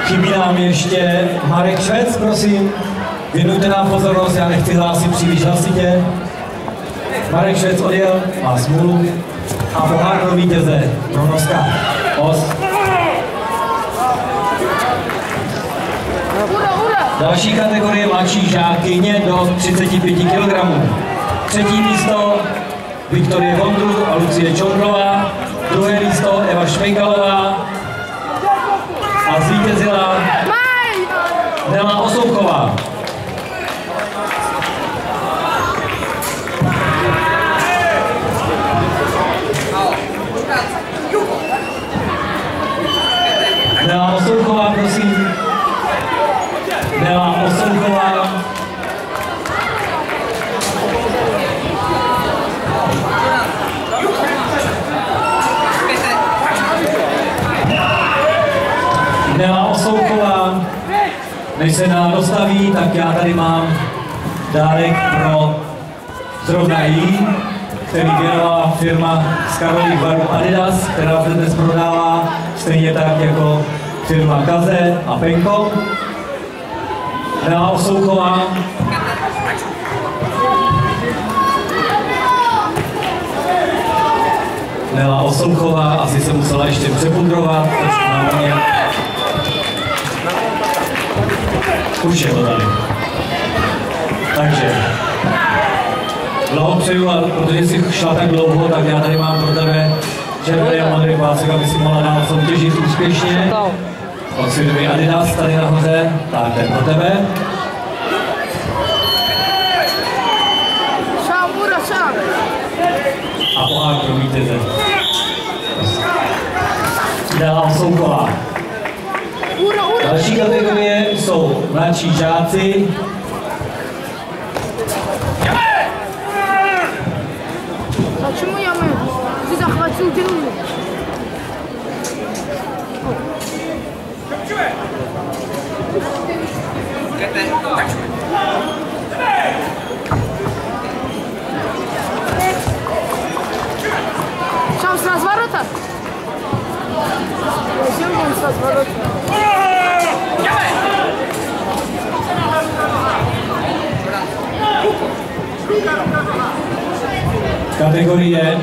Chybí nám ještě Marek Švec, prosím. Věnujte nám pozornost, já nechci hlásit příliš hlasitě. Marek Švec odjel, má smůlu. A pohár pro vítěze, pro Noska. Další kategorie mladší žákyně do 35 kg. Třetí místo Viktorie Vondru a Lucie Čondrová. Druhé místo Eva Šmejkalová. A zvítězila Nela Osouchová. Nela Osouchová, prosím. Nela Osouchová. Nela Osouchová. Než se Nela dostaví, tak já tady mám dárek pro zrovna jí, který věnovala firma z Karlových Varů Adidas, která se dnes prodává stejně tak jako firma Kaze a Penko. Nela Osouchová. Nela Osouchová asi se musela ještě přepudrovat, trošku na mě. Už je to tady. Takže blahopřeju, protože jsi šla tak dlouho, tak já tady mám pro tebe červený a modrý pásek, aby si mohla dál soutěžit úspěšně. Od firmy Adidas tady nahoře, tak ten pro tebe. A pohár pro vítěze. Nela Osouchová. Další kategorie jsou mladší žáci. Почему я ты захватил делу? Сам с разворота? Зачем он с разворота? Kategorie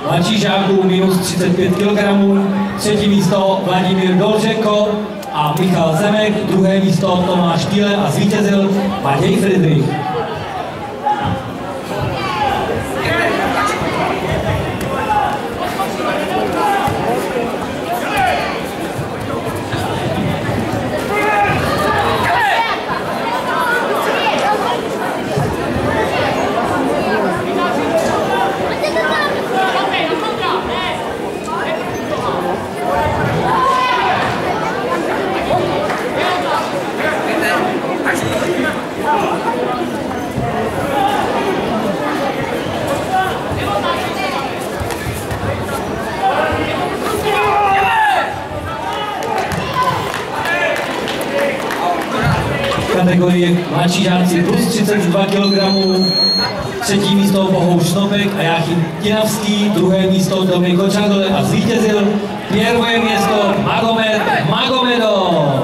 mladší žáků minus 35 kg. Třetí místo Vladimír Dolčenko a Michal Zemek. Druhé místo Tomáš Píle a zvítězil Matěj Friedrich. Kategorie mladší žáci plus 32 kg. Třetí místo Bohuš Snopek a Jáchym Tinavský. Druhé místo Dominik Kočangl a zvítězil. Pierwsze město Magomed Magomedov.